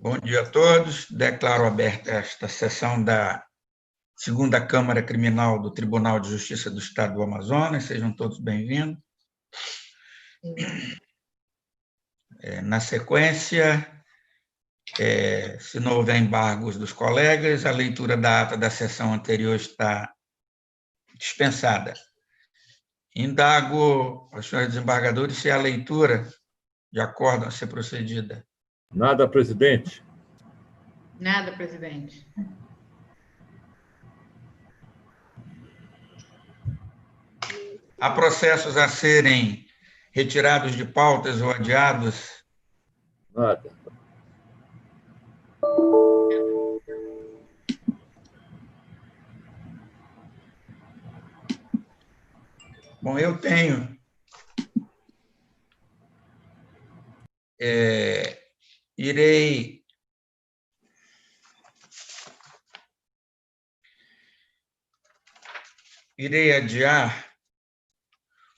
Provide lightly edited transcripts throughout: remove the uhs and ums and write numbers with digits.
Bom dia a todos. Declaro aberta esta sessão da Segunda Câmara Criminal do Tribunal de Justiça do Estado do Amazonas. Sejam todos bem-vindos. Na sequência, se não houver embargos dos colegas, a leitura da ata da sessão anterior está dispensada. Indago aos senhores desembargadores se a leitura de acordo a ser procedida. Nada, presidente. Nada, presidente. Há processos a serem retirados de pautas ou adiados? Nada. Bom, eu tenho irei adiar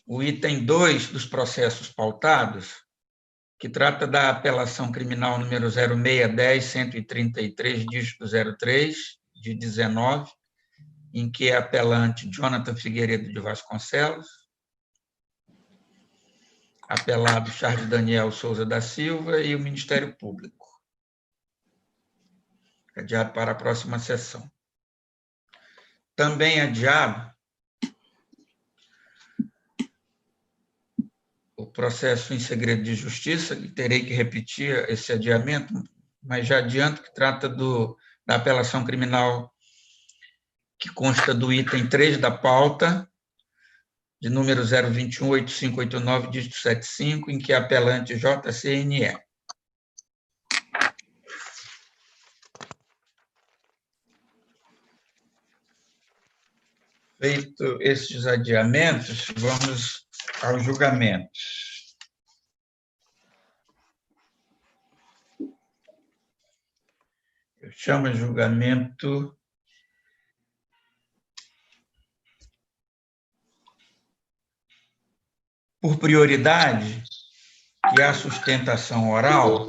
o item 2 dos processos pautados, que trata da apelação criminal número 0610-133, dígito 03, de 19, em que é apelante Jonathan Figueiredo de Vasconcelos, apelado Charles Daniel Souza da Silva e o Ministério Público. Adiado para a próxima sessão. Também adiado o processo em segredo de justiça, que terei que repetir esse adiamento, mas já adianto que trata da apelação criminal que consta do item 3 da pauta, de número 021-8589, dígito 75, em que é apelante JCNE. Feito estes adiamentos, vamos aos julgamentos. Eu chamo de julgamento por prioridade, que é a sustentação oral,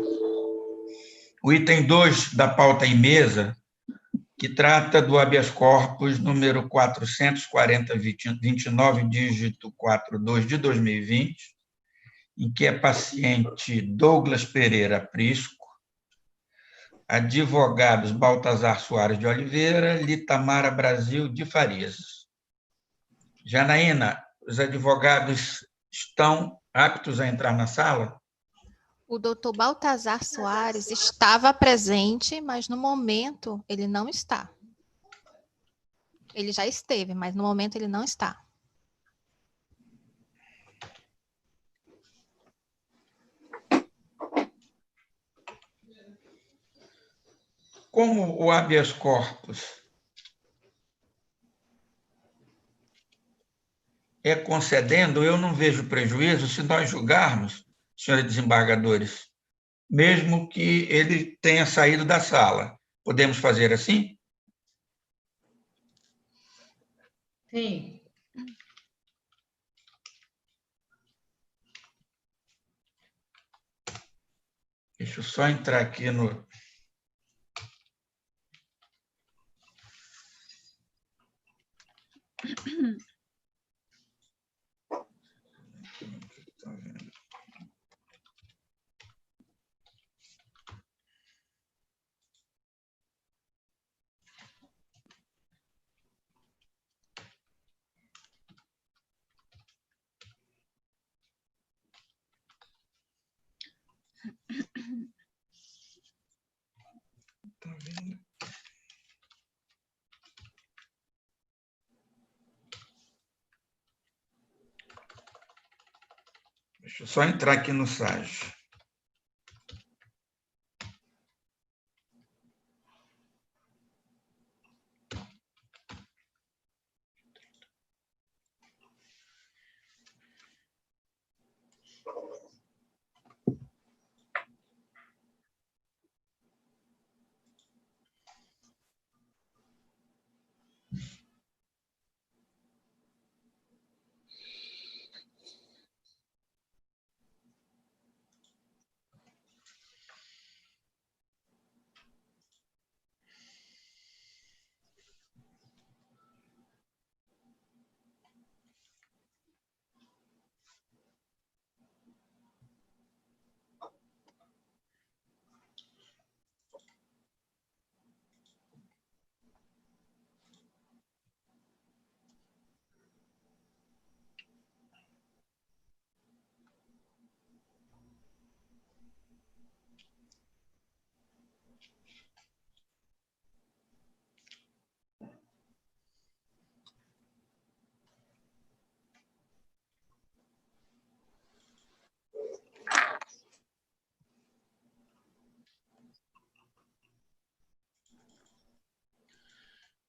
o item 2 da pauta em mesa, que trata do habeas corpus número 440-29, dígito 42 de 2020, em que é paciente Douglas Pereira Prisco, advogados Baltazar Soares de Oliveira, Litamara Brasil de Farias. Janaína, os advogados estão aptos a entrar na sala? O doutor Baltazar Soares estava presente, mas no momento ele não está. Ele já esteve, mas no momento ele não está. Como o habeas corpus é concedendo, eu não vejo prejuízo se nós julgarmos, senhores desembargadores, mesmo que ele tenha saído da sala. Podemos fazer assim? Sim. Deixa eu só entrar aqui no... Deixa eu só entrar aqui no site.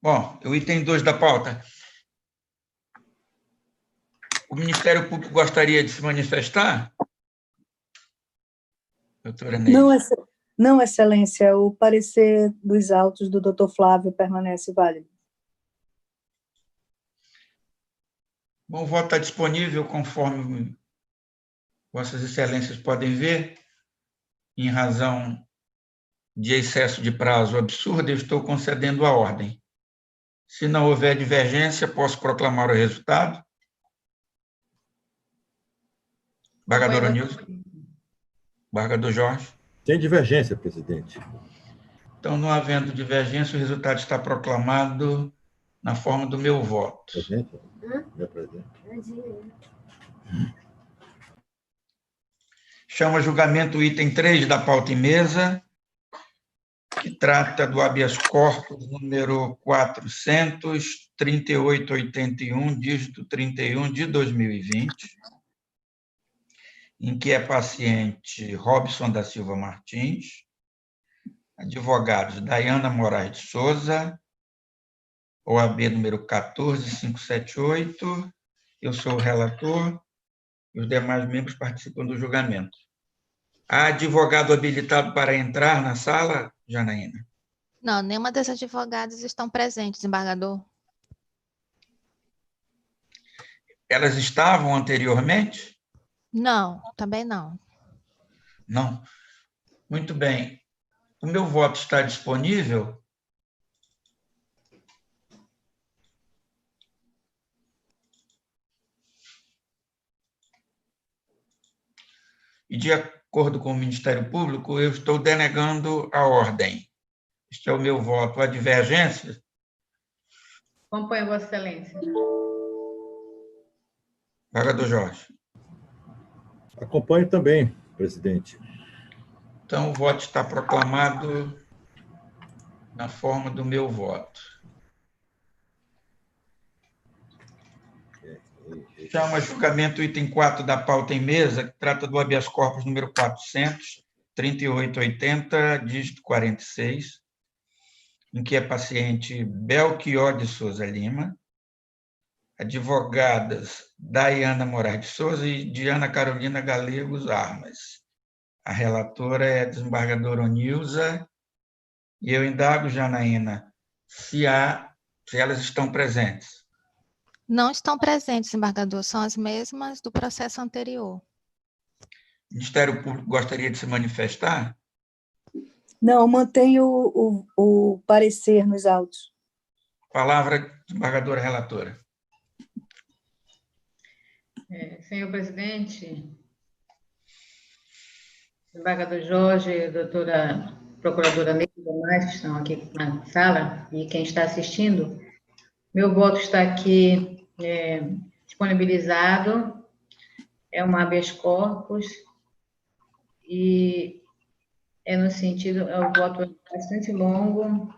Bom, o item 2 da pauta. O Ministério Público gostaria de se manifestar? Doutora Neide. Não, Excelência, o parecer dos autos do doutor Flávio permanece válido. Bom, o voto está disponível conforme Vossas Excelências podem ver. Em razão de excesso de prazo absurdo, eu estou concedendo a ordem. Se não houver divergência, posso proclamar o resultado. Embargador Onilson. Embargador Jorge. Sem divergência, presidente. Então, não havendo divergência, o resultado está proclamado na forma do meu voto. Presidente? Meu presidente. Chamo a julgamento o item 3 da pauta em mesa, que trata do habeas corpus número 43881, dígito 31 de 2020, em que é paciente Robson da Silva Martins, advogados Dayana Moraes de Souza, OAB número 14578, eu sou o relator, e os demais membros participam do julgamento. Há advogado habilitado para entrar na sala, Janaína? Não, nenhuma das advogadas estão presentes, embargador. Elas estavam anteriormente? Não, também não. Não. Muito bem. O meu voto está disponível? E, de acordo com o Ministério Público, eu estou denegando a ordem. Este é o meu voto. Há divergência? Acompanho, Vossa Excelência. Embargador Jorge. Acompanho também, presidente. Então, o voto está proclamado na forma do meu voto. Chama a julgamento o item 4 da pauta em mesa, que trata do habeas corpus número 43880, dígito 46, em que é paciente Belchior de Souza Lima, advogadas Dayana Moraes de Souza e Diana Carolina Galegos Armas. A relatora é a desembargadora Onilza, e eu indago, Janaína, se elas estão presentes. Não estão presentes, embargador, são as mesmas do processo anterior. O Ministério Público gostaria de se manifestar? Não, mantenho o parecer nos autos. Palavra, desembargadora relatora. Senhor presidente, desembargador Jorge, doutora procuradora Neide e demais que estão aqui na sala e quem está assistindo, meu voto está aqui disponibilizado, é um habeas corpus e no sentido, o voto é bastante longo,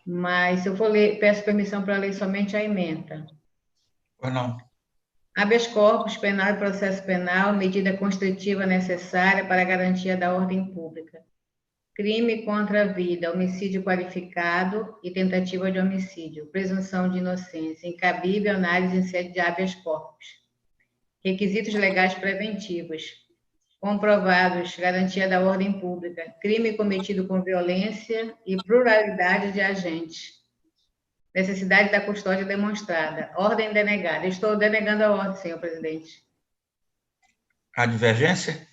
mas se eu for ler, peço permissão para ler somente a ementa. Ou não? Habeas corpus, penal e processo penal, medida constritiva necessária para a garantia da ordem pública. Crime contra a vida, homicídio qualificado e tentativa de homicídio. Presunção de inocência, incabível análise em sede de habeas corpus. Requisitos legais preventivos. Comprovados, garantia da ordem pública. Crime cometido com violência e pluralidade de agentes. Necessidade da custódia demonstrada. Ordem denegada. Estou denegando a ordem, senhor presidente. Há divergência?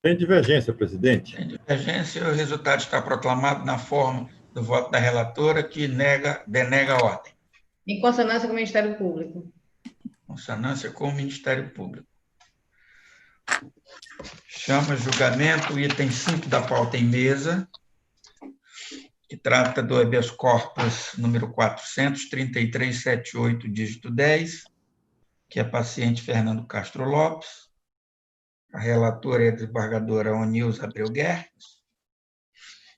Sem divergência, presidente. Sem divergência, o resultado está proclamado na forma do voto da relatora, que denega a ordem. Em consonância com o Ministério Público. Consonância com o Ministério Público. Chama julgamento o item 5 da pauta em mesa, que trata do habeas corpus número 43378, dígito 10, que é paciente Fernando Castro Lopes. A relatora é a desembargadora Onilza Abreu Guerres.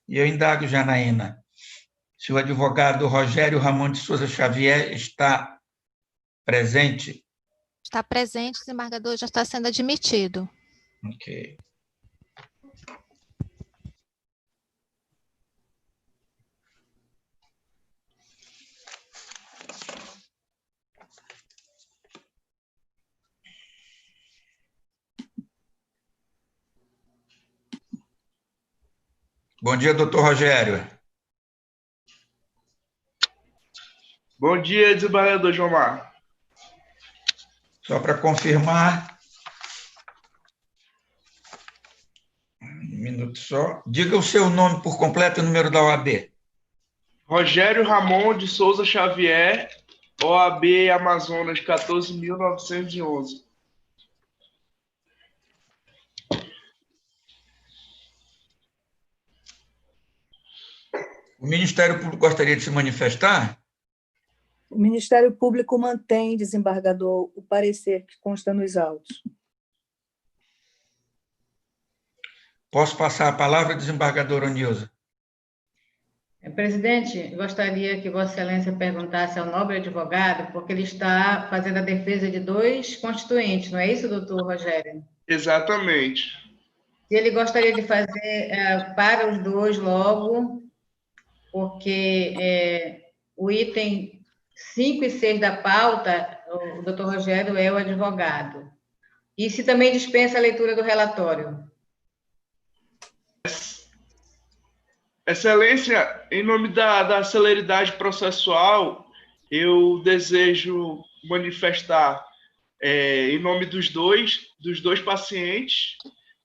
E eu indago, Janaína, se o advogado Rogério Ramon de Souza Xavier está presente. Está presente, desembargador, já está sendo admitido. Ok. Bom dia, doutor Rogério. Bom dia, desembargador Jomar. Só para confirmar, um minuto só. Diga o seu nome por completo e o número da OAB. Rogério Ramon de Souza Xavier, OAB Amazonas 14.911. O Ministério Público gostaria de se manifestar? O Ministério Público mantém, desembargador, o parecer que consta nos autos. Posso passar a palavra, desembargadora Nilza? Presidente, gostaria que Vossa Excelência perguntasse ao nobre advogado, porque ele está fazendo a defesa de 2 constituintes, não é isso, doutor Rogério? Exatamente. Se ele gostaria de fazer para os 2 logo, porque o item 5 e 6 da pauta, o doutor Rogério é o advogado. E se também dispensa a leitura do relatório. Excelência, em nome da celeridade processual, eu desejo manifestar em nome dos dois pacientes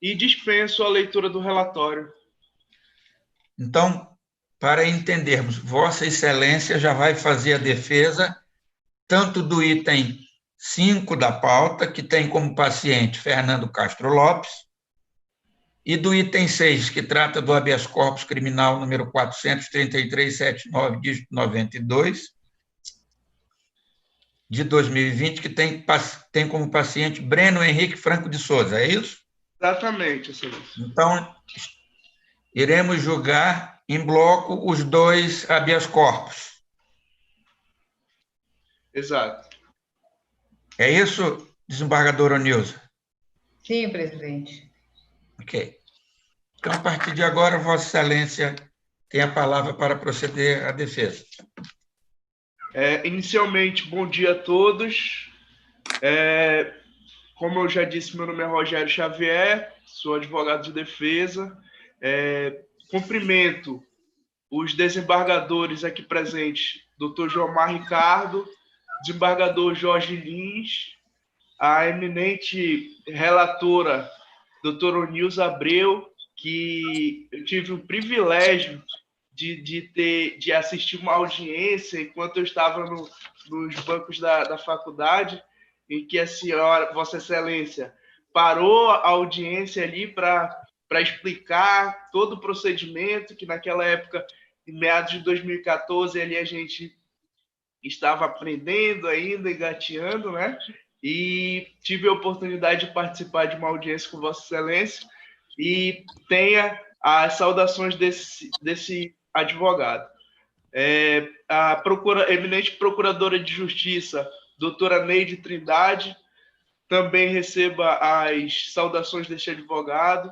e dispenso a leitura do relatório. Então, para entendermos, Vossa Excelência já vai fazer a defesa tanto do item 5 da pauta, que tem como paciente Fernando Castro Lopes, e do item 6, que trata do habeas corpus criminal número 43379, dígito 92, de 2020, que tem como paciente Breno Henrique Franco de Souza, é isso? Exatamente, excelência. Então, iremos julgar em bloco os 2 habeas corpus. Exato. É isso, desembargadora Nilza? Sim, presidente. Ok. Então, a partir de agora, Vossa Excelência tem a palavra para proceder à defesa. Inicialmente, bom dia a todos. Como eu já disse, meu nome é Rogério Xavier, sou advogado de defesa. Cumprimento os desembargadores aqui presentes, doutor Jomar Ricardo, desembargador Jorge Lins, a eminente relatora, doutora Onilza Abreu, que eu tive o privilégio de assistir uma audiência enquanto eu estava nos bancos da faculdade, em que a senhora, Vossa Excelência, parou a audiência ali para explicar todo o procedimento, que naquela época, em meados de 2014, ali a gente estava aprendendo ainda, engateando, né? E tive a oportunidade de participar de uma audiência com Vossa Excelência e tenha as saudações desse advogado. A eminente procuradora de Justiça, doutora Neide Trindade, também receba as saudações deste advogado.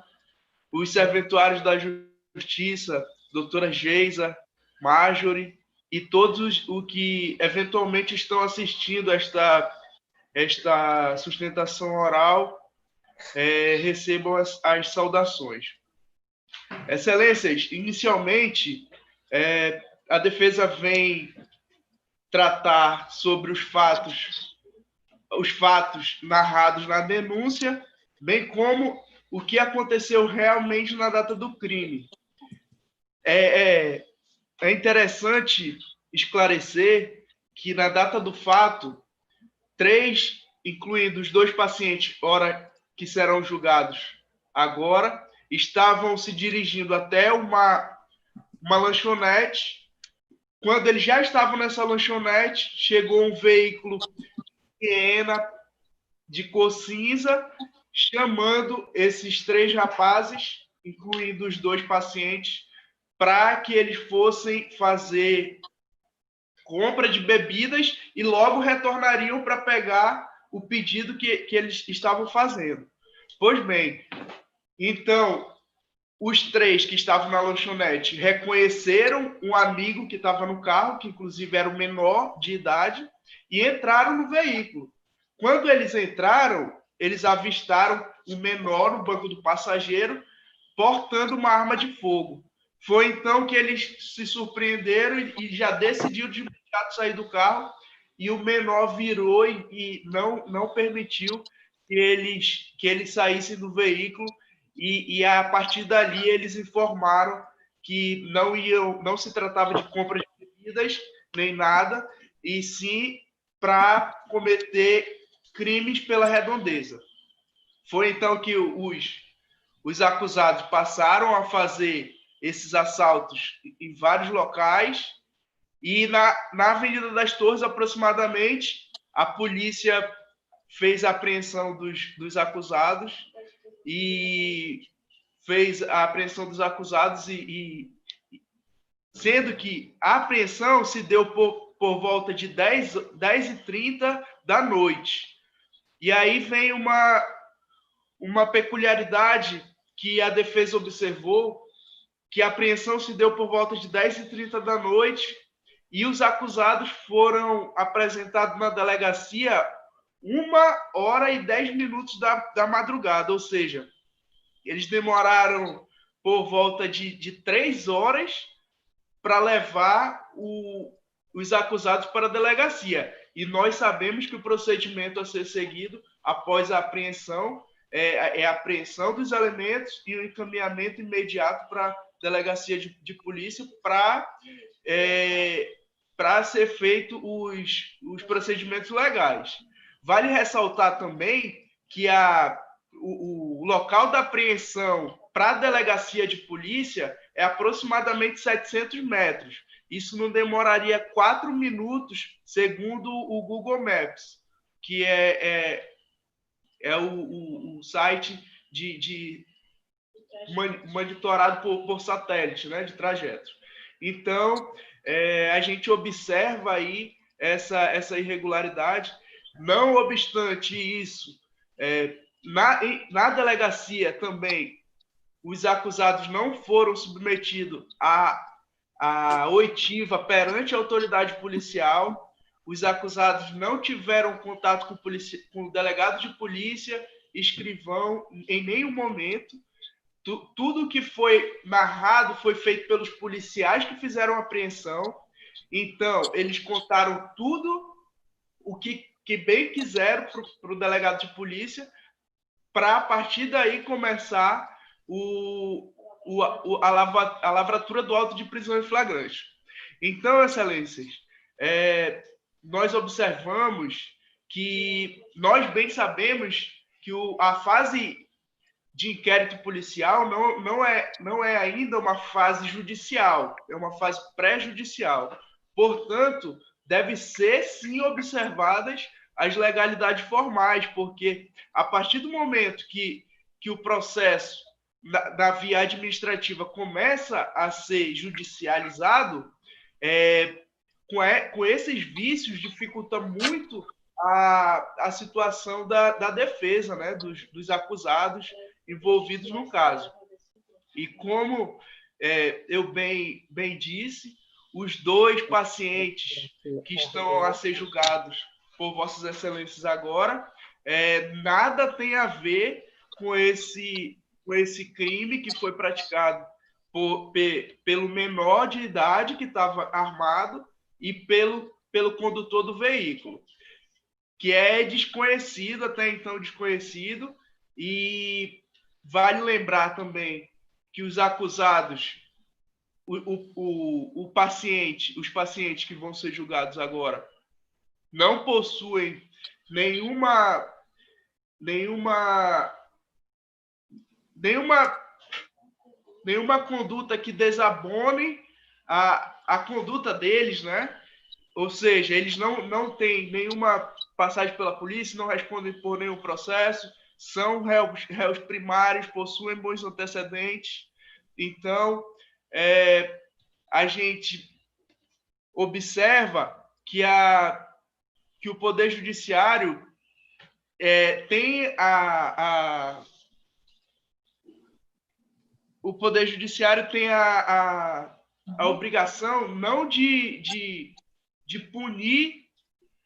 Os serventuários da Justiça, doutora Geisa, Marjorie, e todos os que eventualmente estão assistindo esta sustentação oral, recebam as saudações. Excelências, inicialmente, a defesa vem tratar sobre os fatos narrados na denúncia, bem como o que aconteceu realmente na data do crime. É interessante esclarecer que, na data do fato, 3, incluindo os 2 pacientes, ora que serão julgados agora, estavam se dirigindo até uma lanchonete. Quando eles já estavam nessa lanchonete, chegou um veículo Siena de cor cinza, chamando esses 3 rapazes, incluindo os 2 pacientes, para que eles fossem fazer compra de bebidas e logo retornariam para pegar o pedido que eles estavam fazendo. Pois bem, então, os 3 que estavam na lanchonete reconheceram um amigo que estava no carro, que inclusive era o menor de idade, e entraram no veículo. Quando eles entraram, eles avistaram o menor no banco do passageiro, portando uma arma de fogo. Foi então que eles se surpreenderam e já decidiu de imediato sair do carro, e o menor virou e não permitiu que eles saíssem do veículo, e a partir dali eles informaram que não se tratava de compra de bebidas nem nada, e sim para cometer crimes pela redondeza. Foi então que os acusados passaram a fazer esses assaltos em vários locais, e na Avenida das Torres, aproximadamente, a polícia fez a apreensão dos acusados, e sendo que a apreensão se deu por volta de 10h30 da noite. E aí vem uma peculiaridade que a defesa observou, que a apreensão se deu por volta de 10h30 da noite, e os acusados foram apresentados na delegacia 1h10 da madrugada, ou seja, eles demoraram por volta de 3 horas para levar os acusados para a delegacia. E nós sabemos que o procedimento a ser seguido após a apreensão é a apreensão dos elementos e o encaminhamento imediato para a delegacia de polícia para ser feito os procedimentos legais. Vale ressaltar também que o local da apreensão para a delegacia de polícia é aproximadamente 700 metros. Isso não demoraria 4 minutos, segundo o Google Maps, que é o site de monitorado por satélite, né, de trajetos. Então, a gente observa aí essa irregularidade. Não obstante isso, na delegacia também, os acusados não foram submetidos à oitiva perante a autoridade policial. Os acusados não tiveram contato com o delegado de polícia, escrivão, em nenhum momento. Tudo que foi narrado foi feito pelos policiais que fizeram a apreensão. Então, eles contaram tudo o que bem quiseram para o delegado de polícia, para, a partir daí, começar a lavratura do auto de prisão em flagrante. Então, excelências, nós observamos que nós bem sabemos que a fase de inquérito policial não é ainda uma fase judicial, é uma fase pré-judicial. Portanto, deve ser, sim, observadas as legalidades formais, porque a partir do momento que o processo da via administrativa começa a ser judicializado, com esses vícios dificulta muito a situação da defesa, né, dos acusados envolvidos no caso. E como eu bem disse, os 2 pacientes que estão a ser julgados por Vossas Excelências agora, nada tem a ver com esse crime que foi praticado pelo menor de idade que estava armado e pelo condutor do veículo, que é desconhecido, até então desconhecido. E vale lembrar também que os acusados, os pacientes que vão ser julgados agora, não possuem nenhuma conduta que desabone a conduta deles, né? Ou seja, eles não têm nenhuma passagem pela polícia, não respondem por nenhum processo, são réus primários, possuem bons antecedentes. Então, a gente observa que o Poder Judiciário tem o Poder Judiciário tem a obrigação não de punir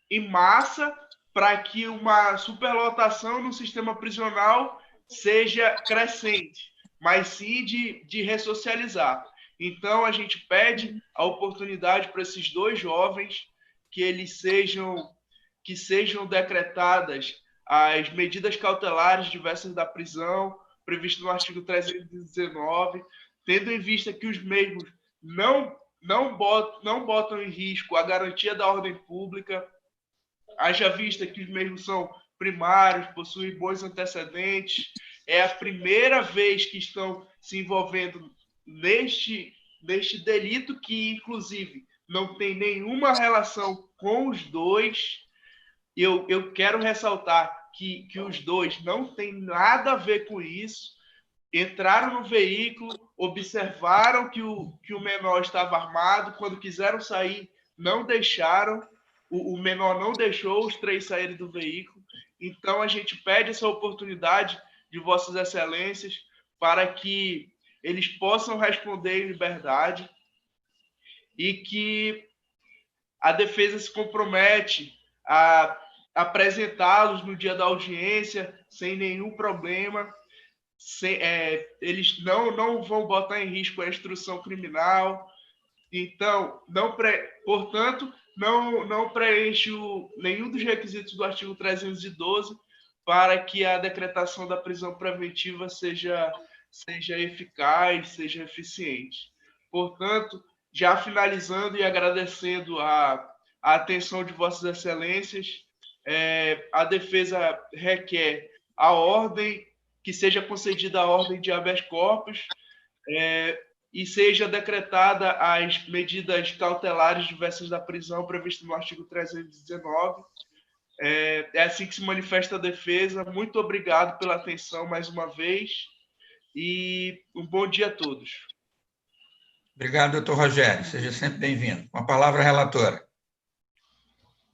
em massa para que uma superlotação no sistema prisional seja crescente, mas sim de ressocializar. Então, a gente pede a oportunidade para esses dois jovens que sejam decretadas as medidas cautelares diversas da prisão, previsto no artigo 319, tendo em vista que os mesmos não botam em risco a garantia da ordem pública, haja vista que os mesmos são primários, possuem bons antecedentes, é a primeira vez que estão se envolvendo neste delito, que, inclusive, não tem nenhuma relação com os dois. Eu quero ressaltar que os dois não têm nada a ver com isso, entraram no veículo, observaram que o menor estava armado, quando quiseram sair, não deixaram, o menor não deixou os três saírem do veículo. Então, a gente pede essa oportunidade de Vossas Excelências para que eles possam responder em liberdade e que a defesa se compromete a apresentá-los no dia da audiência sem nenhum problema. Eles não vão botar em risco a instrução criminal. Então, portanto, não preenche nenhum dos requisitos do artigo 312 para que a decretação da prisão preventiva seja eficaz, seja eficiente. Portanto, já finalizando e agradecendo a atenção de Vossas Excelências, a defesa requer a ordem, que seja concedida a ordem de habeas corpus, e seja decretada as medidas cautelares diversas da prisão previstas no artigo 319. É assim que se manifesta a defesa. Muito obrigado pela atenção mais uma vez e um bom dia a todos. Obrigado, doutor Rogério. Seja sempre bem-vindo. Com a palavra, a relatora.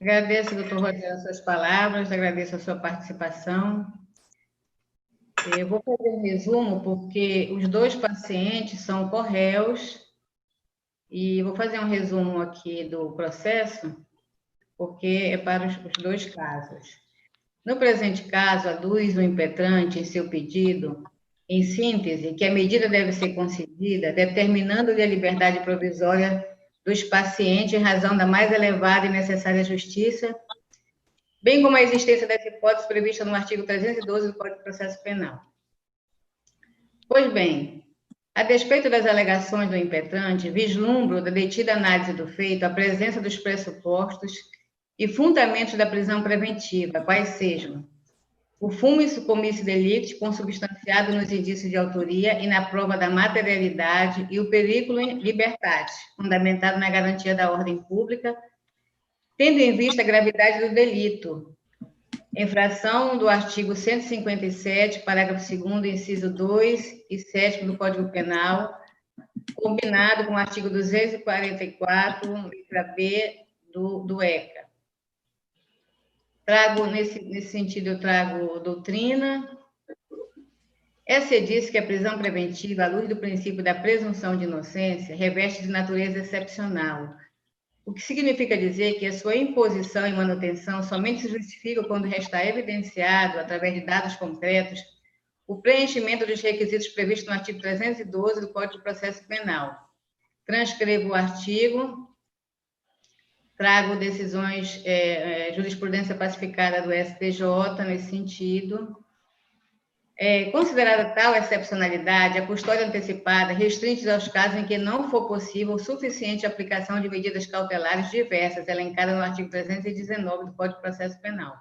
Agradeço, doutor Rogério, as suas palavras, agradeço a sua participação. Eu vou fazer um resumo, porque os dois pacientes são corréus, e vou fazer um resumo aqui do processo, porque é para os dois casos. No presente caso, aduz o impetrante em seu pedido, em síntese, que a medida deve ser concedida, determinando-lhe a liberdade provisória dos pacientes em razão da mais elevada e necessária justiça, bem como a existência das hipóteses previstas no artigo 312 do Código de Processo Penal. Pois bem, a despeito das alegações do impetrante, vislumbro da detida análise do feito a presença dos pressupostos e fundamentos da prisão preventiva, quais sejam o fumus commissi delicti consubstanciado nos indícios de autoria e na prova da materialidade e o periculum libertatis, fundamentado na garantia da ordem pública, tendo em vista a gravidade do delito, infração do artigo 157, parágrafo 2º, inciso 2 e 7º do Código Penal, combinado com o artigo 244, letra B do ECA. Nesse sentido, eu trago doutrina. Essa diz que a prisão preventiva, à luz do princípio da presunção de inocência, reveste de natureza excepcional, o que significa dizer que a sua imposição e manutenção somente se justifica quando está evidenciado, através de dados concretos, o preenchimento dos requisitos previstos no artigo 312 do Código de Processo Penal. Transcrevo o artigo, trago decisões, jurisprudência pacificada do STJ nesse sentido. Considerada tal excepcionalidade, a custódia antecipada restringe aos casos em que não for possível suficiente aplicação de medidas cautelares diversas, elencadas no artigo 319 do Código de Processo Penal.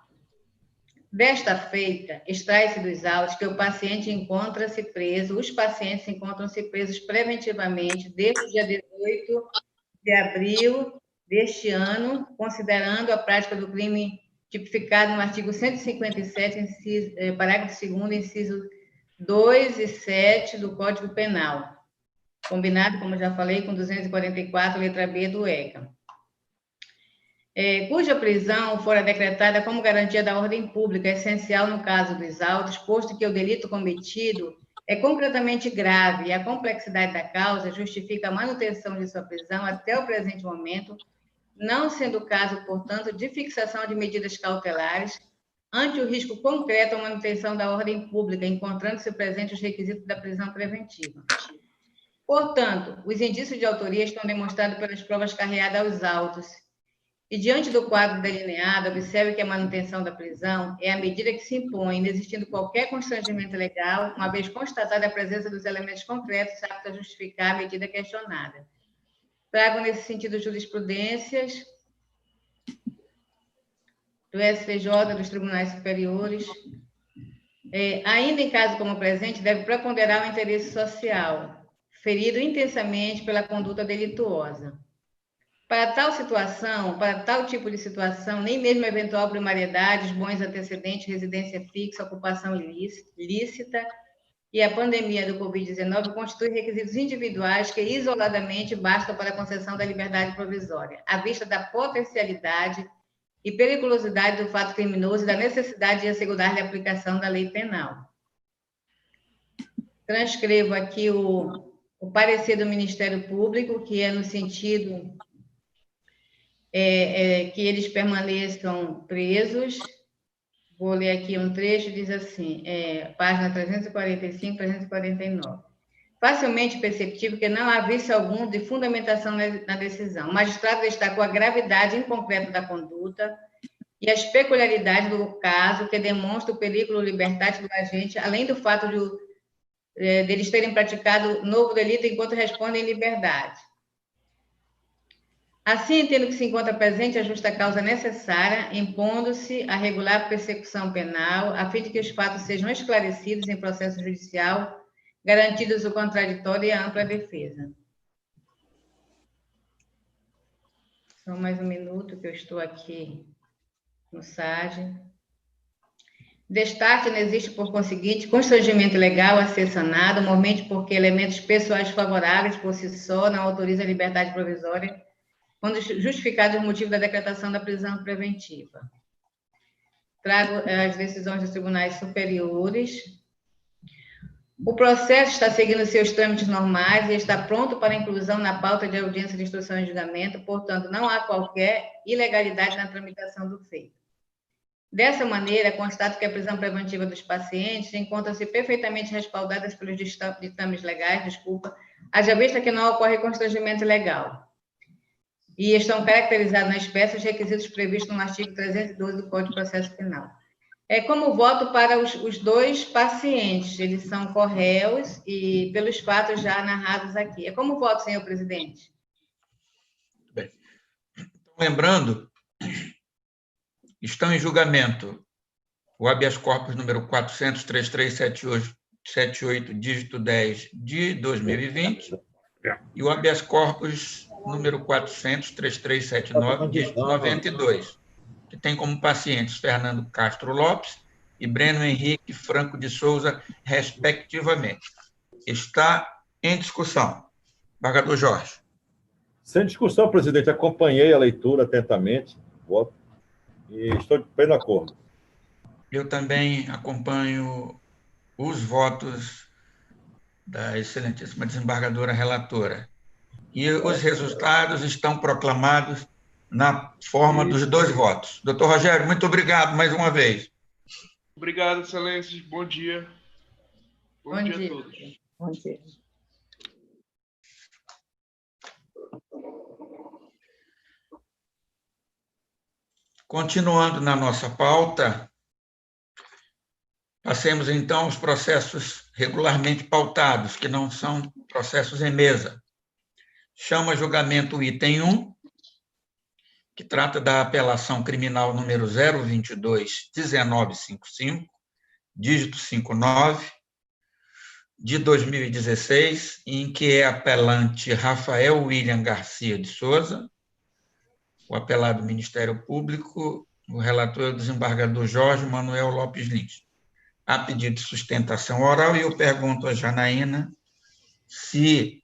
Desta feita, extrai-se dos autos que o paciente encontra-se preso, os pacientes encontram-se presos preventivamente desde o dia 18 de abril deste ano, considerando a prática do crime tipificado no artigo 157, parágrafo 2º, inciso 2 e 7 do Código Penal, combinado, como já falei, com 244, letra B do ECA, cuja prisão fora decretada como garantia da ordem pública, essencial no caso dos autos, posto que o delito cometido é concretamente grave e a complexidade da causa justifica a manutenção de sua prisão até o presente momento, não sendo o caso, portanto, de fixação de medidas cautelares ante o risco concreto à manutenção da ordem pública, encontrando-se presente os requisitos da prisão preventiva. Portanto, os indícios de autoria estão demonstrados pelas provas carreadas aos autos. E, diante do quadro delineado, observe que a manutenção da prisão é a medida que se impõe, inexistindo qualquer constrangimento legal, uma vez constatada a presença dos elementos concretos aptos a justificar a medida questionada. Trago, nesse sentido, jurisprudências do STJ, dos tribunais superiores. Ainda em caso como o presente, deve preponderar o interesse social, ferido intensamente pela conduta delituosa. Para tal tipo de situação, nem mesmo eventual primariedade, bons antecedentes, residência fixa, ocupação lícita e a pandemia do Covid-19 constituem requisitos individuais que isoladamente bastam para a concessão da liberdade provisória, à vista da potencialidade e periculosidade do fato criminoso e da necessidade de assegurar-lhe a aplicação da lei penal. Transcrevo aqui o parecer do Ministério Público, que é no sentido que eles permaneçam presos. Vou ler aqui um trecho, diz assim, página 345, 349. Facilmente perceptível que não há vício algum de fundamentação na decisão. O magistrado destacou a gravidade inconcreta da conduta e as peculiaridades do caso que demonstra o perigo libertário do agente, além do fato deles terem praticado novo delito enquanto respondem em liberdade. Assim, entendo que se encontra presente a justa causa necessária, impondo-se a regular persecução penal, a fim de que os fatos sejam esclarecidos em processo judicial, garantidos o contraditório e a ampla defesa. Só mais um minuto que eu estou aqui no SAD. Destaque não existe, por conseguinte, constrangimento legal a ser sanado, normalmente porque elementos pessoais favoráveis por si só não autorizam a liberdade provisória, quando justificado o motivo da decretação da prisão preventiva. Trago as decisões dos tribunais superiores. O processo está seguindo seus trâmites normais e está pronto para inclusão na pauta de audiência de instrução e julgamento, portanto, não há qualquer ilegalidade na tramitação do feito. Dessa maneira, constato que a prisão preventiva dos pacientes encontra-se perfeitamente respaldadas pelos ditames legais, haja vista que não ocorre constrangimento legal. E estão caracterizados na espécie os requisitos previstos no artigo 312 do Código de Processo Penal. Como voto para os dois pacientes, eles são corréus e pelos fatos já narrados aqui. Como voto, senhor presidente? Bem, lembrando, estão em julgamento o habeas corpus número 400-3378, dígito 10, de 2020, e o habeas corpus número 400-3379, dígito 92, que tem como pacientes Fernando Castro Lopes e Breno Henrique Franco de Souza, respectivamente. Está em discussão. Embargador Jorge. Sem discussão, presidente. Acompanhei a leitura atentamente, voto, e estou de pleno acordo. Eu também acompanho os votos da excelentíssima desembargadora relatora. E os resultados estão proclamados na forma dos dois votos. Doutor Rogério, muito obrigado mais uma vez. Obrigado, excelências. Bom dia. Bom dia a todos. Bom dia. Continuando na nossa pauta, passemos então aos processos regularmente pautados, que não são processos em mesa. Chama a julgamento o item 1, que trata da apelação criminal número 022-1955, dígito 59, de 2016, em que é apelante Rafael William Garcia de Souza, o apelado Ministério Público, o relator é o desembargador Jorge Manuel Lopes Lins. Há pedido de sustentação oral e eu pergunto a Janaína se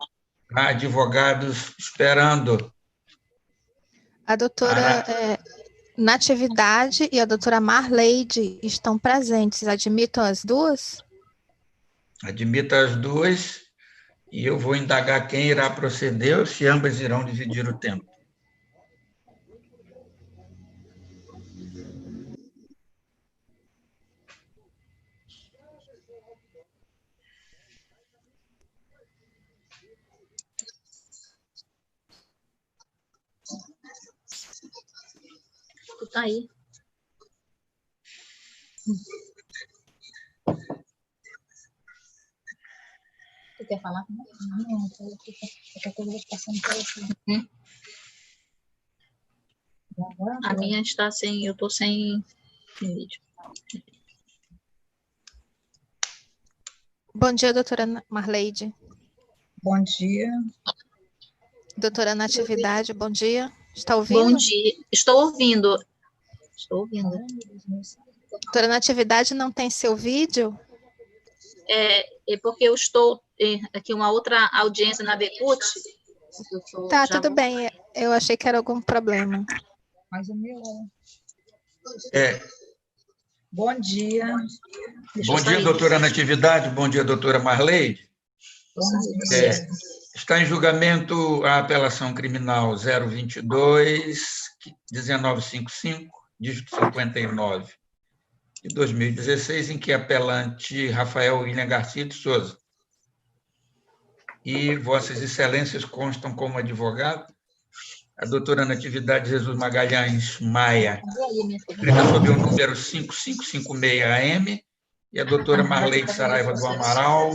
há advogados esperando. A doutora Natividade e a doutora Marleide estão presentes. Admitam as duas? Admito as duas e eu vou indagar quem irá proceder ou se ambas irão dividir o tempo. tá aí. Tu quer falar? Não, qualquer coisa eu vou passando para você. A minha está sem, eu estou sem vídeo. Bom dia, doutora Marleide. Bom dia. Doutora Natividade, bom dia. Está ouvindo? Bom dia. Estou ouvindo. Estou ouvindo. Doutora Natividade não tem seu vídeo? É porque eu estou aqui uma outra audiência na Becute. Tá, tudo bem. Eu achei que era algum problema. Mas o meu É, Bom dia. bom dia, doutora Natividade. Bom dia, doutora Marleide. Bom dia. Está em julgamento a apelação criminal 022-1955, dígito 59, de 2016, em que apelante Rafael William Garcia de Souza e Vossas Excelências constam como advogado a doutora Natividade Jesus Magalhães Maia, escrita sob o número 5556AM, e a doutora Marleide Saraiva do Amaral,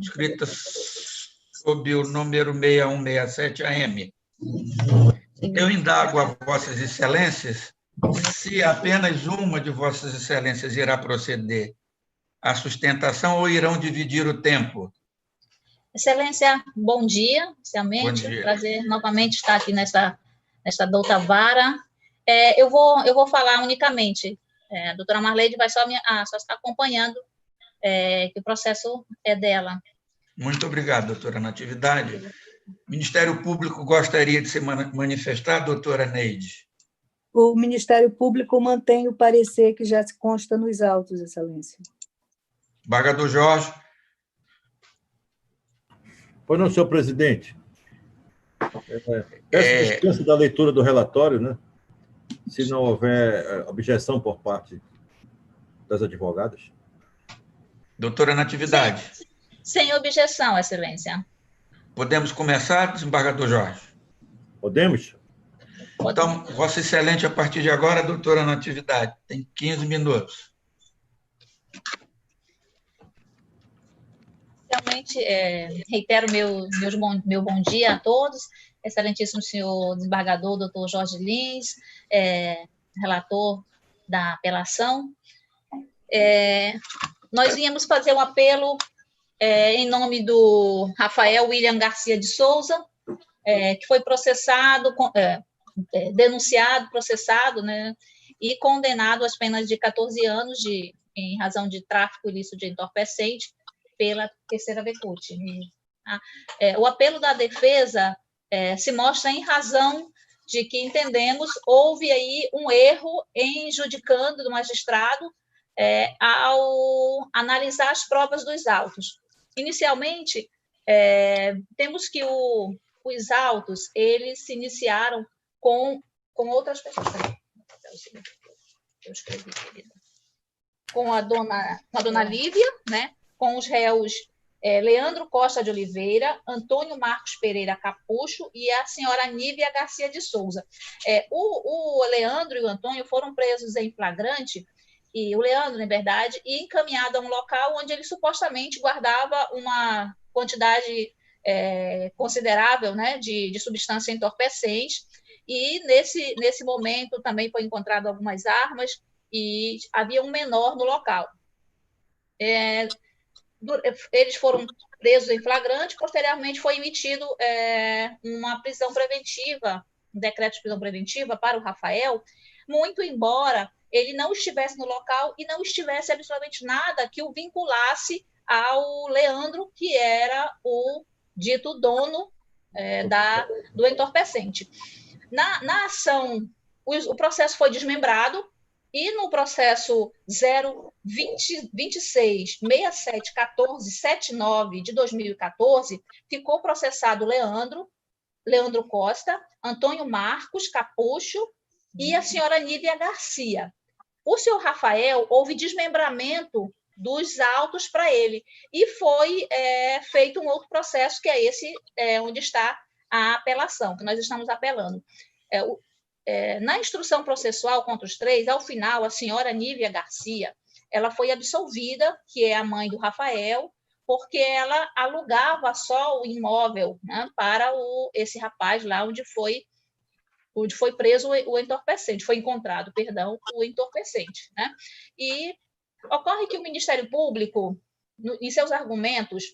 escrita sob o número 6167AM. Eu indago a Vossas Excelências se apenas uma de Vossas Excelências irá proceder à sustentação ou irão dividir o tempo. Excelência, bom dia, inicialmente. Bom dia. Prazer novamente estar aqui nesta douta vara. Eu vou falar unicamente. A doutora Marleide vai só estar acompanhando, que o processo é dela. Muito obrigado, doutora Natividade. O Ministério Público gostaria de se manifestar, doutora Neide? O Ministério Público mantém o parecer que já se consta nos autos, Excelência. Embargador Jorge? Pois não, senhor presidente. Peço dispensa da leitura do relatório, né? Se não houver objeção por parte das advogadas. Doutora Natividade? Sem objeção, Excelência. Podemos começar, desembargador Jorge? Podemos? Então, Vossa Excelente, a partir de agora, doutora Natividade, tem 15 minutos. Realmente, reitero meu bom dia a todos, excelentíssimo senhor desembargador, doutor Jorge Lins, relator da apelação. Nós viemos fazer um apelo em nome do Rafael William Garcia de Souza, que foi processado, denunciado, processado, né, e condenado às penas de 14 anos em razão de tráfico ilícito de entorpecente pela terceira Becute. O apelo da defesa se mostra em razão de que entendemos houve aí um erro em judicando do magistrado ao analisar as provas dos autos. Inicialmente, temos que os autos eles se iniciaram com outras pessoas. Eu escrevi, querida. Com a dona Lívia, né? Com os réus Leandro Costa de Oliveira, Antônio Marcos Pereira Capucho e a senhora Nívia Garcia de Souza. O Leandro e o Antônio foram presos em flagrante, e o Leandro, na verdade, e encaminhado a um local onde ele supostamente guardava uma quantidade considerável, né, de substância entorpecente, e nesse momento também foi encontrado algumas armas e havia um menor no local. Eles foram presos em flagrante, posteriormente foi emitido uma prisão preventiva, um decreto de prisão preventiva para o Rafael, muito embora ele não estivesse no local e não estivesse absolutamente nada que o vinculasse ao Leandro, que era o dito dono do entorpecente. Na ação, o processo foi desmembrado, e no processo 026671479 de 2014, ficou processado Leandro Costa, Antônio Marcos Capucho e a senhora Nívia Garcia. O senhor Rafael, houve desmembramento dos autos para ele, e foi feito um outro processo, que é esse onde está a apelação, que nós estamos apelando. na instrução processual contra os três, ao final, a senhora Nívia Garcia, ela foi absolvida, que é a mãe do Rafael, porque ela alugava só o imóvel, né, para esse rapaz lá onde foi preso o entorpecente, foi encontrado, perdão, o entorpecente, né? E ocorre que o Ministério Público, em seus argumentos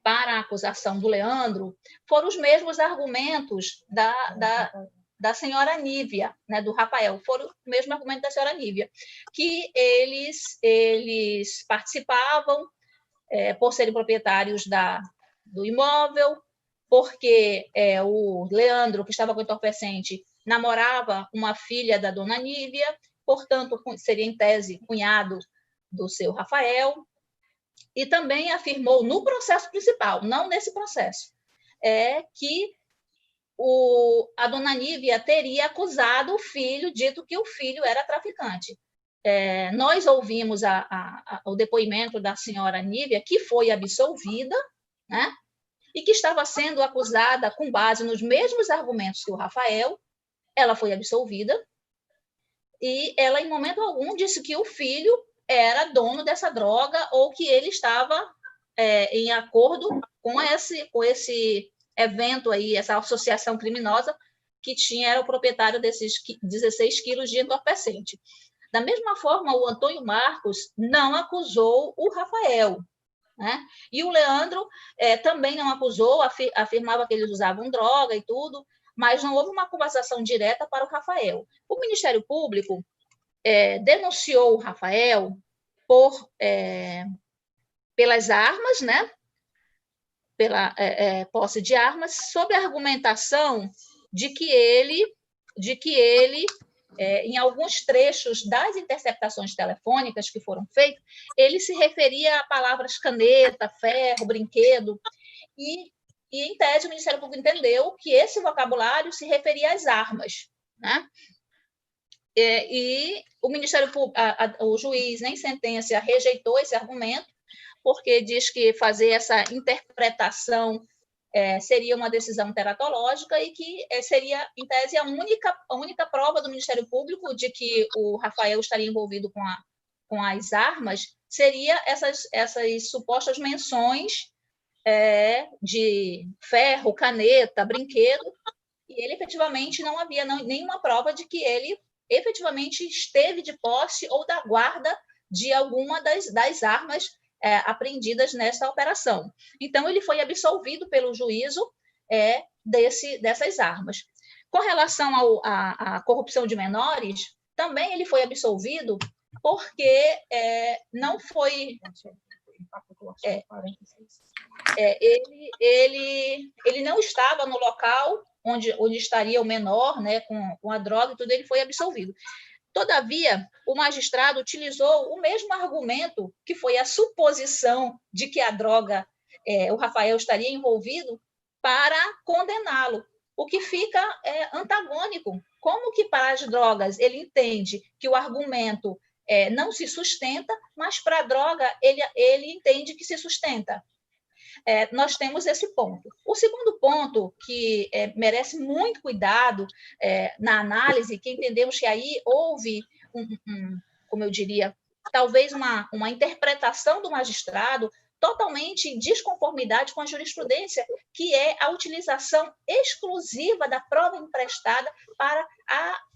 para a acusação do Leandro, foram os mesmos argumentos da senhora Nívia, né, do Rafael, foram o mesmo argumento da senhora Nívia, que eles participavam por serem proprietários do imóvel, porque o Leandro, que estava com entorpecente, namorava uma filha da dona Nívia, portanto, seria, em tese, cunhado do seu Rafael, e também afirmou no processo principal, não nesse processo, que a dona Nívia teria acusado o filho, dito que o filho era traficante. Nós ouvimos o depoimento da senhora Nívia, que foi absolvida, né? E que estava sendo acusada com base nos mesmos argumentos que o Rafael. Ela foi absolvida e ela, em momento algum, disse que o filho era dono dessa droga ou que ele estava em acordo com esse evento aí, essa associação criminosa que era o proprietário desses 16 quilos de entorpecente. Da mesma forma, o Antônio Marcos não acusou o Rafael, né? E o Leandro também não acusou, afirmava que eles usavam droga e tudo, mas não houve uma acusação direta para o Rafael. O Ministério Público denunciou o Rafael pelas armas, né? Pela posse de armas, sob a argumentação de que ele em alguns trechos das interceptações telefônicas que foram feitas, ele se referia a palavras caneta, ferro, brinquedo, e em tese o Ministério Público entendeu que esse vocabulário se referia às armas, né? E o Ministério Público, o juiz, em sentença, rejeitou esse argumento, porque diz que fazer essa interpretação seria uma decisão teratológica e que seria, em tese, a única prova do Ministério Público de que o Rafael estaria envolvido com as armas seria essas supostas menções de ferro, caneta, brinquedo, e ele efetivamente não havia nenhuma prova de que ele efetivamente esteve de posse ou da guarda de alguma das armas apreendidas nessa operação. Então, ele foi absolvido pelo juízo dessas armas. Com relação à corrupção de menores, também ele foi absolvido porque não foi... ele não estava no local onde estaria o menor, né, com a droga e tudo, ele foi absolvido. Todavia, o magistrado utilizou o mesmo argumento, que foi a suposição de que a droga, o Rafael estaria envolvido, para condená-lo, o que fica antagônico. Como que para as drogas ele entende que o argumento não se sustenta, mas para a droga ele entende que se sustenta? Nós temos esse ponto. O segundo ponto, que merece muito cuidado na análise, que entendemos que aí houve, como eu diria, talvez uma interpretação do magistrado totalmente em desconformidade com a jurisprudência, que é a utilização exclusiva da prova emprestada para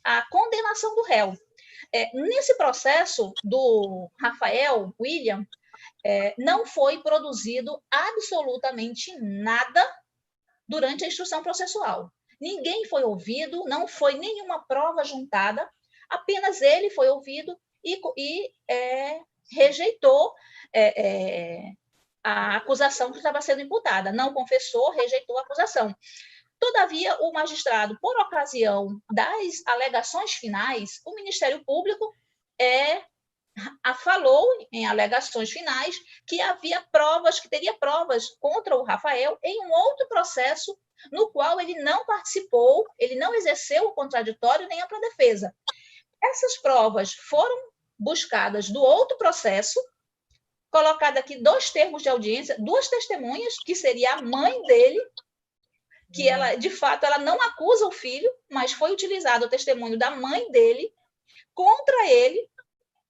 a condenação do réu. Nesse processo do Rafael William, não foi produzido absolutamente nada durante a instrução processual. Ninguém foi ouvido, não foi nenhuma prova juntada, apenas ele foi ouvido e rejeitou a acusação que estava sendo imputada. Não confessou, rejeitou a acusação. Todavia, o magistrado, por ocasião das alegações finais, o Ministério Público falou em alegações finais que havia provas, que teria provas contra o Rafael em um outro processo no qual ele não participou, ele não exerceu o contraditório nem a defesa. Essas provas foram buscadas do outro processo, colocado aqui 2 termos de audiência, 2 testemunhas, que seria a mãe dele que ela, de fato, ela não acusa o filho, mas foi utilizado o testemunho da mãe dele contra ele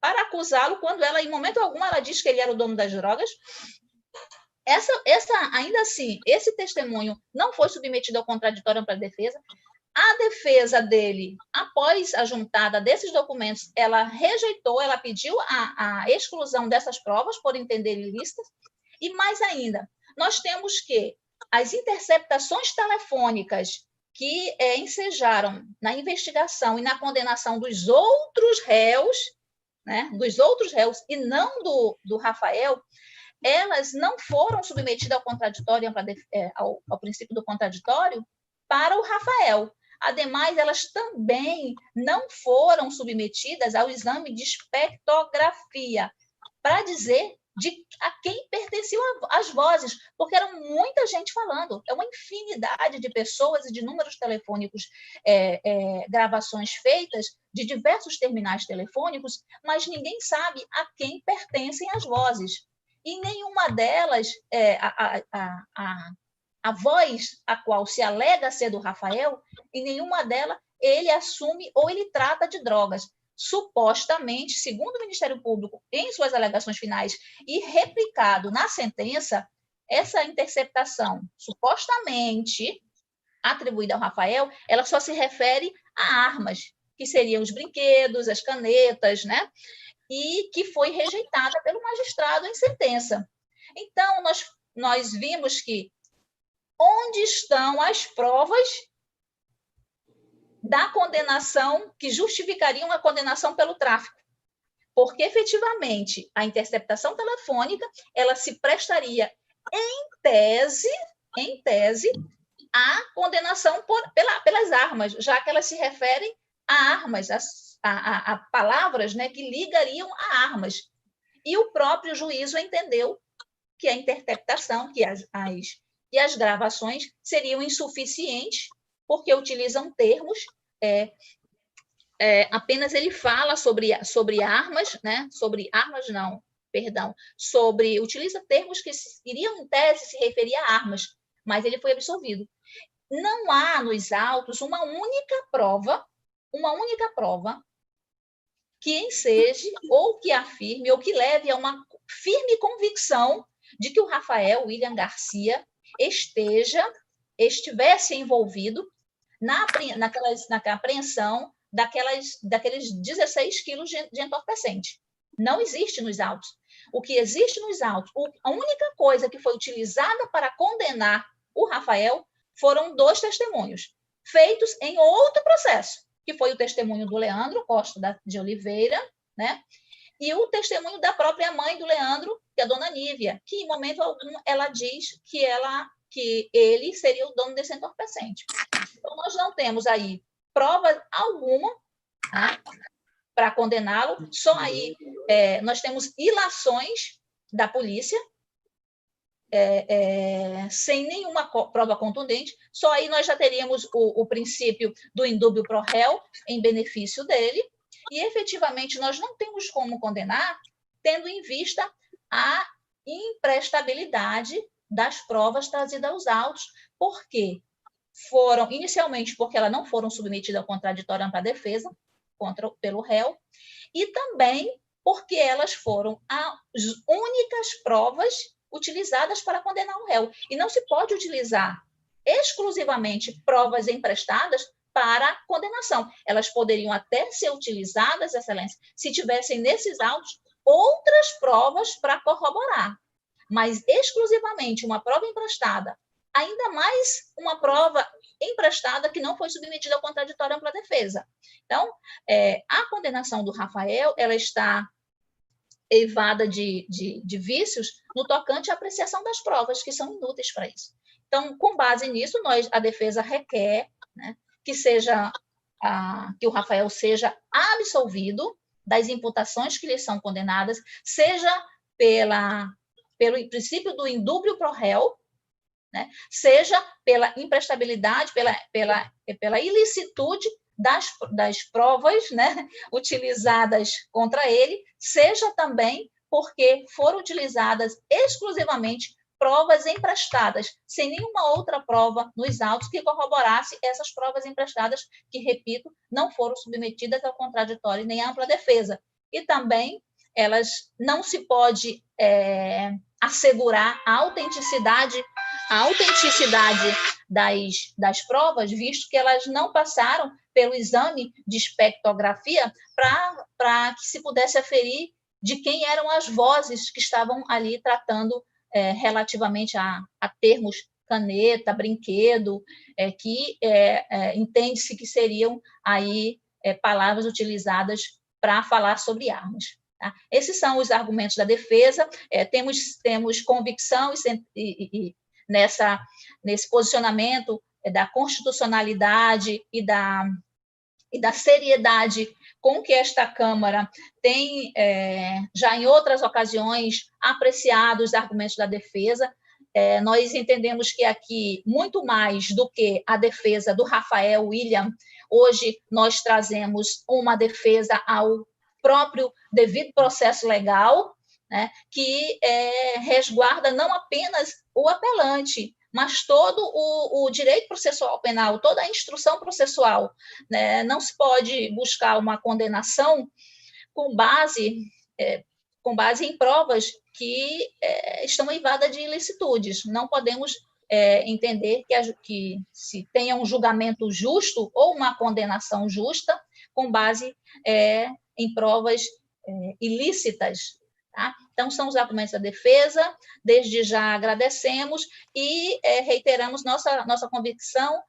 para acusá-lo, quando ela, em momento algum, ela diz que ele era o dono das drogas. Ainda assim, esse testemunho não foi submetido ao contraditório para a defesa. A defesa dele, após a juntada desses documentos, ela rejeitou, ela pediu a exclusão dessas provas por entender ilícitas. E mais ainda, nós temos que as interceptações telefônicas que ensejaram na investigação e na condenação dos outros réus, né, e não do Rafael, elas não foram submetidas ao contraditório, ao princípio do contraditório, para o Rafael. Ademais, elas também não foram submetidas ao exame de espectrografia, para dizer a quem pertenciam as vozes, porque era muita gente falando, é uma infinidade de pessoas e de números telefônicos, gravações feitas de diversos terminais telefônicos, mas ninguém sabe a quem pertencem as vozes. E nenhuma delas, a voz a qual se alega ser do Rafael, em nenhuma delas ele assume ou ele trata de drogas. Supostamente, segundo o Ministério Público, em suas alegações finais e replicado na sentença, essa interceptação supostamente atribuída ao Rafael, ela só se refere a armas, que seriam os brinquedos, as canetas, né? E que foi rejeitada pelo magistrado em sentença. Então, nós vimos que onde estão as provas da condenação que justificariam a condenação pelo tráfico? Porque, efetivamente, a interceptação telefônica ela se prestaria, em tese, à condenação pelas armas, já que elas se referem a armas, a palavras, né, que ligariam a armas. E o próprio juízo entendeu que a interceptação, que as gravações seriam insuficientes, porque utilizam termos, apenas ele fala sobre armas, né? Utiliza termos que iriam, em tese, se referir a armas, mas ele foi absolvido. Não há nos autos uma única prova que enseje, ou que afirme, ou que leve a uma firme convicção de que o Rafael William Garcia estivesse envolvido na apreensão daqueles 16 quilos de entorpecente. Não existe nos autos. O que existe nos autos, a única coisa que foi utilizada para condenar o Rafael foram 2 testemunhos, feitos em outro processo, que foi o testemunho do Leandro Costa de Oliveira, né? E o testemunho da própria mãe do Leandro, que é a dona Nívia, que em momento algum ela diz que ele seria o dono desse entorpecente. Então, nós não temos aí prova alguma, né, para condená-lo, só aí nós temos ilações da polícia, sem nenhuma prova contundente, só aí nós já teríamos o princípio do indúbio pro réu em benefício dele, e efetivamente nós não temos como condenar, tendo em vista a imprestabilidade das provas trazidas aos autos, porque inicialmente porque elas não foram submetidas ao contraditório ampla defesa pelo réu, e também porque elas foram as únicas provas utilizadas para condenar o réu. E não se pode utilizar exclusivamente provas emprestadas para condenação. Elas poderiam até ser utilizadas, Excelência, se tivessem nesses autos outras provas para corroborar, mas exclusivamente uma prova emprestada, ainda mais uma prova emprestada que não foi submetida ao contraditório ampla defesa. Então, a condenação do Rafael ela está eivada de vícios no tocante à apreciação das provas, que são inúteis para isso. Então, com base nisso, a defesa requer, né, que o Rafael seja absolvido das imputações que lhe são condenadas, seja pelo princípio do indúbio pro réu, né, seja pela imprestabilidade, pela ilicitude das provas, né, utilizadas contra ele, seja também porque foram utilizadas exclusivamente provas emprestadas, sem nenhuma outra prova nos autos que corroborasse essas provas emprestadas, que, repito, não foram submetidas ao contraditório nem à ampla defesa. E também elas não se pode assegurar a autenticidade das provas, visto que elas não passaram pelo exame de espectrografia para que se pudesse aferir de quem eram as vozes que estavam ali tratando relativamente a termos caneta, brinquedo, que entende-se que seriam aí palavras utilizadas para falar sobre armas. Tá? Esses são os argumentos da defesa. Temos convicção nesse posicionamento da constitucionalidade e da seriedade com que esta Câmara tem, já em outras ocasiões, apreciado os argumentos da defesa. Nós entendemos que aqui, muito mais do que a defesa do Rafael William, hoje nós trazemos uma defesa ao próprio devido processo legal, né, que resguarda não apenas o apelante, mas todo o direito processual penal, toda a instrução processual, né? Não se pode buscar uma condenação com base em provas que estão eivadas de ilicitudes. Não podemos entender que se tenha um julgamento justo ou uma condenação justa com base em provas ilícitas. Tá? Então, são os argumentos da defesa. Desde já agradecemos e reiteramos nossa convicção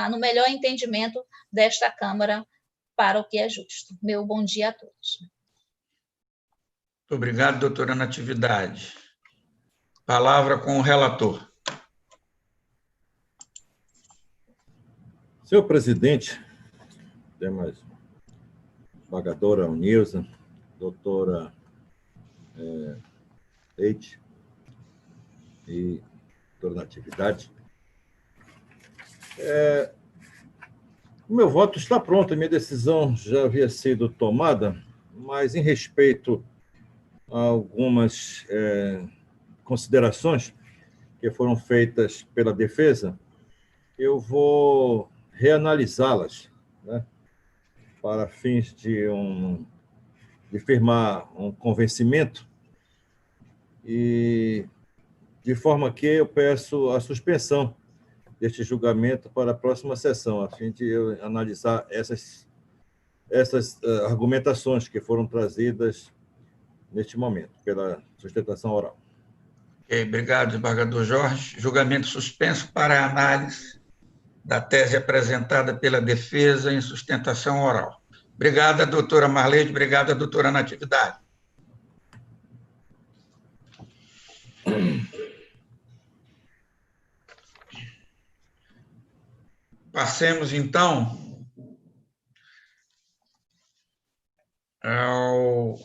no melhor entendimento desta Câmara para o que é justo. Meu bom dia a todos. Muito obrigado, doutora Natividade. Palavra com o relator. Senhor presidente, temos desembargadora Nilza, doutora Leite e doutora Natividade. O meu voto está pronto, a minha decisão já havia sido tomada, mas em respeito a algumas considerações que foram feitas pela defesa, eu vou reanalisá-las, né, para fins de firmar um convencimento, e de forma que eu peço a suspensão deste julgamento para a próxima sessão, a fim de eu analisar essas argumentações que foram trazidas neste momento, pela sustentação oral. Okay, obrigado, desembargador Jorge. Julgamento suspenso para a análise da tese apresentada pela defesa em sustentação oral. Obrigada, doutora Marleide. Obrigada, doutora Natividade. Passemos, então, ao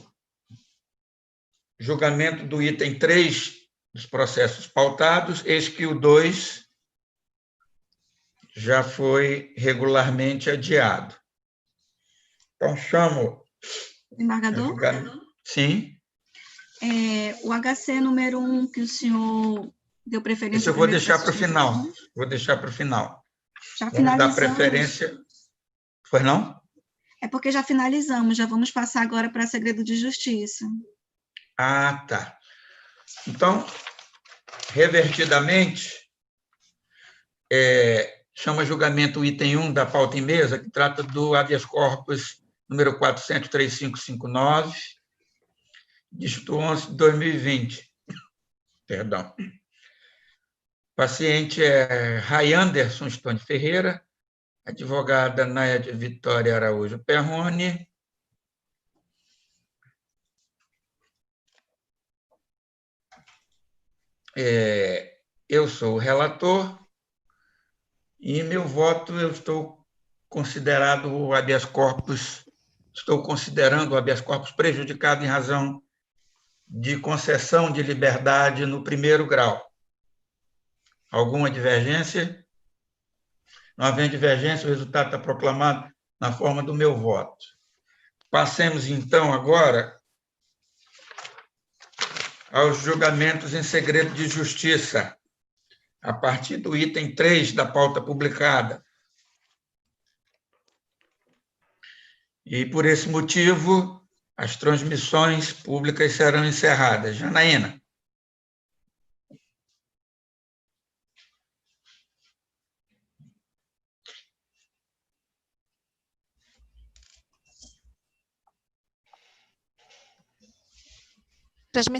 julgamento do item 3 dos processos pautados. Eis que o 2 já foi regularmente adiado. Então, chamo... Desembargador? Sim. O HC número 1 que o senhor deu preferência... Isso eu vou deixar para o final. Vou deixar para o final. Já vamos finalizamos. dar preferência... Foi não? É porque já finalizamos, já vamos passar agora para segredo de justiça. Ah, tá. Então, revertidamente, chama julgamento o item 1 da pauta em mesa, que trata do habeas corpus número 400-3559, dígito 11 de 2020. Perdão. O paciente é Ray Anderson Stone Ferreira, advogada Nayade Vitória Araújo Perrone. Eu sou o relator e meu voto eu estou considerando o habeas corpus prejudicado em razão de concessão de liberdade no primeiro grau. Alguma divergência? Não havendo divergência, o resultado está proclamado na forma do meu voto. Passemos, então, agora aos julgamentos em segredo de justiça, a partir do item 3 da pauta publicada. E, por esse motivo, as transmissões públicas serão encerradas. Janaína.